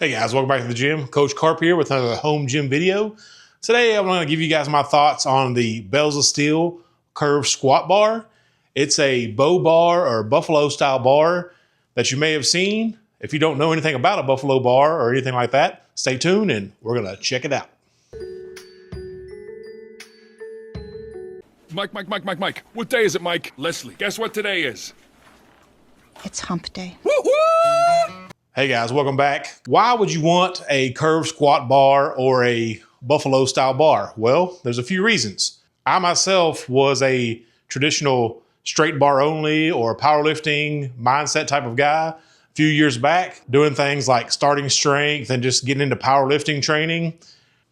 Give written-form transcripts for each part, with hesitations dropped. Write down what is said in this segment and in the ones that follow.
Hey guys, welcome back to the gym. Coach Carp here with another home gym video. Today I'm going to give you guys my thoughts on the Bells of Steel curved squat bar. It's a bow bar or buffalo style bar that you may have seen. If you don't know anything about a buffalo bar or anything like that, stay tuned and we're going to check it out. Mike. What day is it, Mike? Leslie, guess what today is? It's hump day. Woo-hoo! Hey guys, welcome back. Why would you want a curved squat bar or a buffalo style bar? Well, there's a few reasons. I myself was a traditional straight bar only or powerlifting mindset type of guy a few years back, doing things like starting strength and just getting into powerlifting training.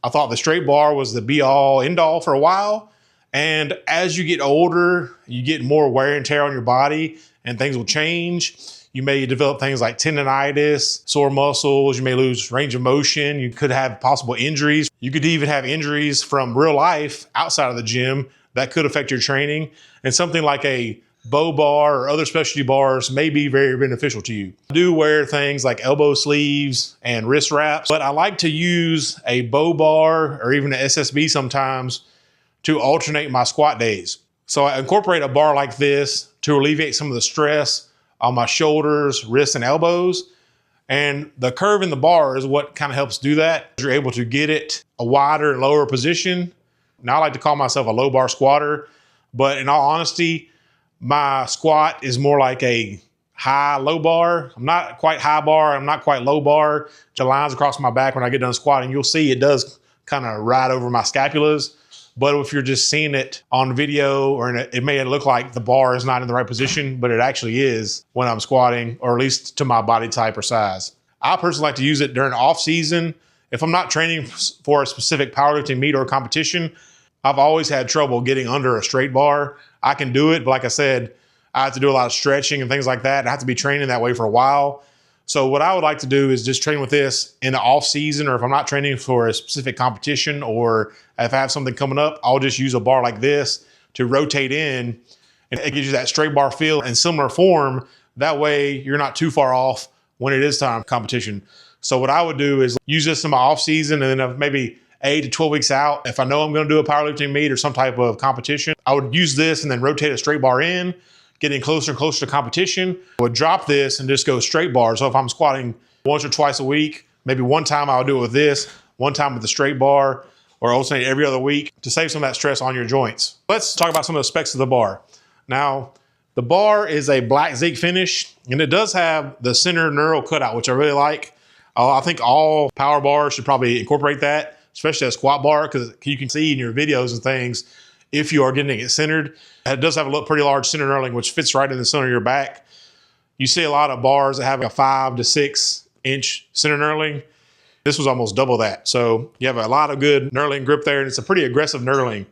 I thought the straight bar was the be all end all for a while. And as you get older, you get more wear and tear on your body and things will change. You may develop things like tendonitis, sore muscles. You may lose range of motion. You could have possible injuries. You could even have injuries from real life outside of the gym that could affect your training. And something like a bow bar or other specialty bars may be very beneficial to you. I do wear things like elbow sleeves and wrist wraps, but I like to use a bow bar or even an SSB sometimes to alternate my squat days. So I incorporate a bar like this to alleviate some of the stress on my shoulders, wrists, and elbows. And the curve in the bar is what kind of helps do that. You're able to get it a wider and lower position. Now I like to call myself a low bar squatter, but in all honesty, my squat is more like a high low bar. I'm not quite high bar, I'm not quite low bar. It lines across my back when I get done squatting. You'll see it does kind of ride over my scapulas. But if you're just seeing it on video, or it may look like the bar is not in the right position, but it actually is when I'm squatting, or at least to my body type or size. I personally like to use it during off season. If I'm not training for a specific powerlifting meet or competition, I've always had trouble getting under a straight bar. I can do it, but like I said, I have to do a lot of stretching and things like that. I have to be training that way for a while. So what I would like to do is just train with this in the off season, or if I'm not training for a specific competition, or if I have something coming up, I'll just use a bar like this to rotate in, and it gives you that straight bar feel in similar form. That way you're not too far off when it is time for competition. So what I would do is use this in my off season, and then maybe 8 to 12 weeks out, if I know I'm going to do a powerlifting meet or some type of competition, I would use this and then rotate a straight bar in, getting closer and closer to competition. I would drop this and just go straight bar. So if I'm squatting once or twice a week, maybe one time I'll do it with this, one time with the straight bar, or alternate every other week to save some of that stress on your joints. Let's talk about some of the specs of the bar. Now, the bar is a black zinc finish, and it does have the center knurl cutout, which I really like. I think all power bars should probably incorporate that, especially a squat bar, because you can see in your videos and things, if you are getting it centered. It does have a pretty large center knurling, which fits right in the center of your back. You see a lot of bars that have a 5 to 6 inch center knurling. This was almost double that. So you have a lot of good knurling grip there, and it's a pretty aggressive knurling.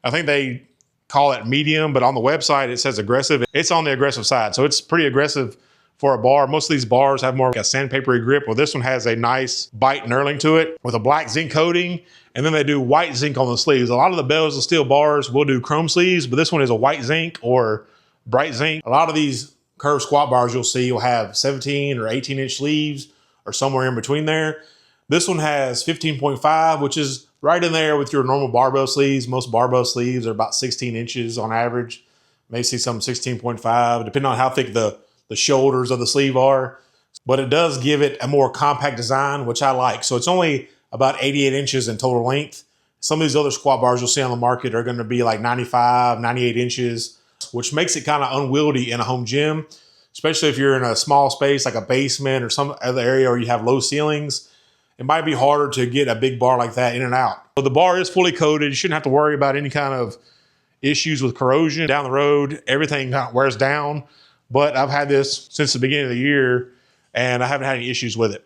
I think they call it medium, but on the website it says aggressive. It's on the aggressive side, so it's pretty aggressive for a bar. Most of these bars have more like a sandpapery grip. Well, this one has a nice bite knurling to it with a black zinc coating, and then they do white zinc on the sleeves. A lot of the Bells of Steel bars will do chrome sleeves, but this one is a white zinc or bright zinc. A lot of these curved squat bars you'll see will have 17 or 18 inch sleeves or somewhere in between there. This one has 15.5, which is right in there with your normal barbell sleeves. Most barbell sleeves are about 16 inches on average. May see some 16.5, depending on how thick the shoulders of the sleeve are. But it does give it a more compact design, which I like. So it's only about 88 inches in total length. Some of these other squat bars you'll see on the market are going to be like 95, 98 inches, which makes it kind of unwieldy in a home gym, especially if you're in a small space like a basement or some other area where you have low ceilings. It might be harder to get a big bar like that in and out. So the bar is fully coated. You shouldn't have to worry about any kind of issues with corrosion. Down the road, everything kind of wears down. But I've had this since the beginning of the year, and I haven't had any issues with it.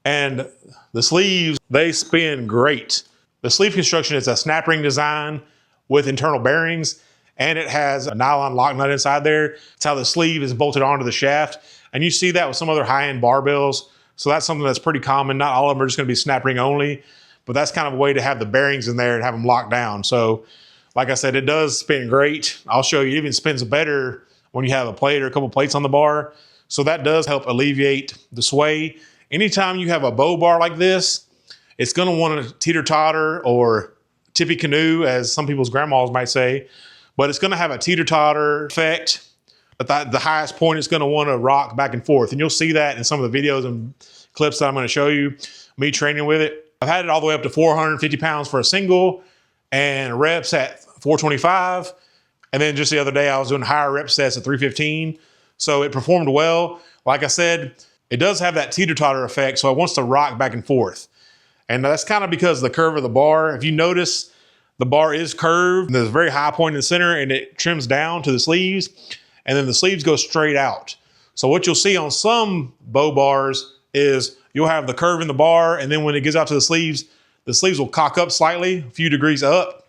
And the sleeves, they spin great. The sleeve construction is a snap ring design with internal bearings, and it has a nylon lock nut inside there. It's how the sleeve is bolted onto the shaft. And you see that with some other high-end barbells. So that's something that's pretty common. Not all of them are just going to be snap ring only, but that's kind of a way to have the bearings in there and have them locked down. So like I said, it does spin great. I'll show you, it even spins better when you have a plate or a couple plates on the bar. So that does help alleviate the sway. anytime you have a bow bar like this, it's going to want to teeter-totter or tippy canoe, as some people's grandmas might say, but it's going to have a teeter-totter effect. At the highest point, it's going to want to rock back and forth. And you'll see that in some of the videos and clips that I'm going to show you, me training with it. I've had it all the way up to 450 pounds for a single and reps at 425. And then just the other day, I was doing higher rep sets at 315. So it performed well. Like I said, it does have that teeter-totter effect, so it wants to rock back and forth. And that's kind of because of the curve of the bar. If you notice, the bar is curved. There's a very high point in the center, and it trims down to the sleeves, and then the sleeves go straight out. So what you'll see on some bow bars is you'll have the curve in the bar, and then when it gets out to the sleeves will cock up slightly, a few degrees up,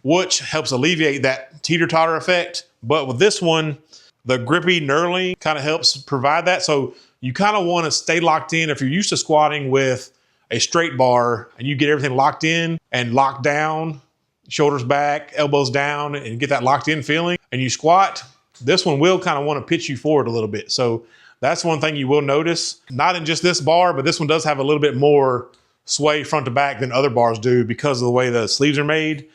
which helps alleviate that teeter-totter effect. But with this one, the grippy knurling kind of helps provide that. So you kind of want to stay locked in. If you're used to squatting with a straight bar and you get everything locked in and locked down, shoulders back, elbows down, and get that locked in feeling, and you squat, this one will kind of want to pitch you forward a little bit. So that's one thing you will notice. Not in just this bar, but this one does have a little bit more sway front to back than other bars do because of the way the sleeves are made.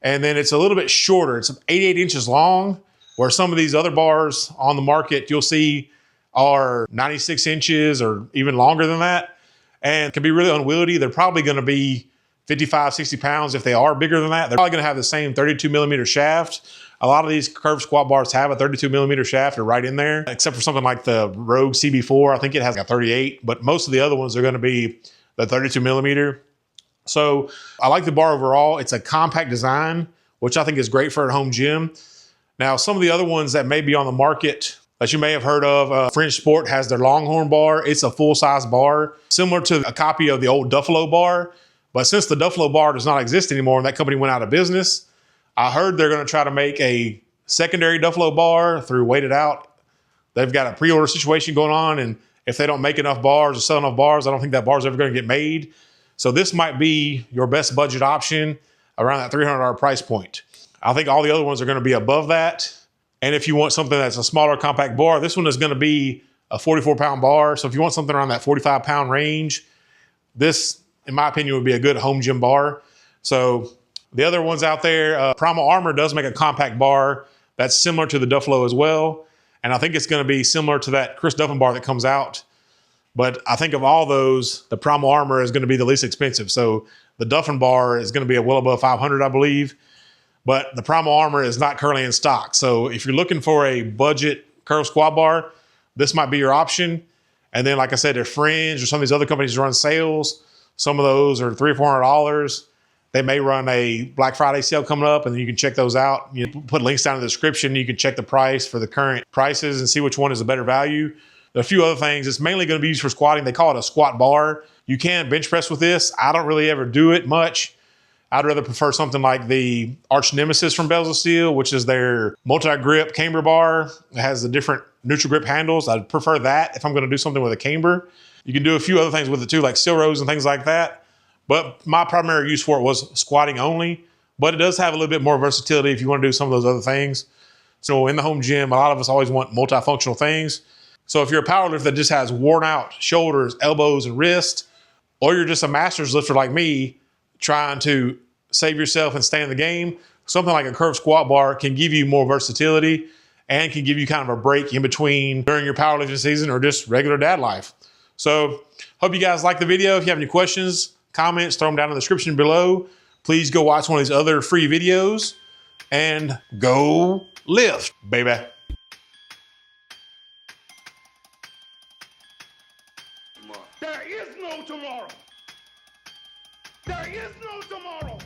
And then it's a little bit shorter. It's 88 inches long, where some of these other bars on the market you'll see are 96 inches or even longer than that, and can be really unwieldy. They're probably going to be 55, 60 pounds if they are bigger than that. They're probably going to have the same 32 millimeter shaft. A lot of these curved squat bars have a 32 millimeter shaft or right in there, except for something like the Rogue CB4. I think it has a 38, but most of the other ones are going to be the 32 millimeter. So I like the bar overall. It's a compact design, which I think is great for a home gym. Now, some of the other ones that may be on the market that you may have heard of, Fringe Sport has their Longhorn bar. It's a full-size bar, similar to a copy of the old Duffalo bar. But since the Duffalo bar does not exist anymore and that company went out of business, I heard they're going to try to make a secondary Duffalo bar through Wait It Out. They've got a pre-order situation going on, and if they don't make enough bars or sell enough bars, I don't think that bar's ever going to get made. So this might be your best budget option around that $300 price point. I think all the other ones are going to be above that. And if you want something that's a smaller compact bar, this one is going to be a 44-pound bar. So if you want something around that 45-pound range, this, in my opinion, would be a good home gym bar. So the other ones out there, Primal Armor does make a compact bar that's similar to the Duffalo as well. And I think it's going to be similar to that Chris Duffin bar that comes out. But I think of all those, the Primal Armor is going to be the least expensive. So the Duffin bar is going to be well above $500, I believe. But the Primal Armor is not currently in stock. So if you're looking for a budget curved squat bar, this might be your option. And then, like I said, there's Fringe or some of these other companies run sales. Some of those are $300 or $400. They may run a Black Friday sale coming up, and then you can check those out. You put links down in the description. You can check the price for the current prices and see which one is a better value. There are a few other things. It's mainly going to be used for squatting. They call it a squat bar. You can bench press with this. I don't really ever do it much. I'd rather prefer something like the Arch Nemesis from Bells of Steel, which is their multi-grip camber bar. It has the different neutral grip handles. I'd prefer that if I'm going to do something with a camber. You can do a few other things with it too, like seal rows and things like that. But my primary use for it was squatting only. But it does have a little bit more versatility if you want to do some of those other things. So in the home gym, a lot of us always want multifunctional things. So if you're a powerlifter that just has worn out shoulders, elbows, and wrists, or you're just a master's lifter like me, trying to save yourself and stay in the game, something like a curved squat bar can give you more versatility and can give you kind of a break in between during your powerlifting season or just regular dad life. So hope you guys like the video. If you have any questions, comments, throw them down in the description below. Please go watch one of these other free videos and go lift, baby. There is no tomorrow. There is no tomorrow.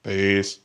Peace.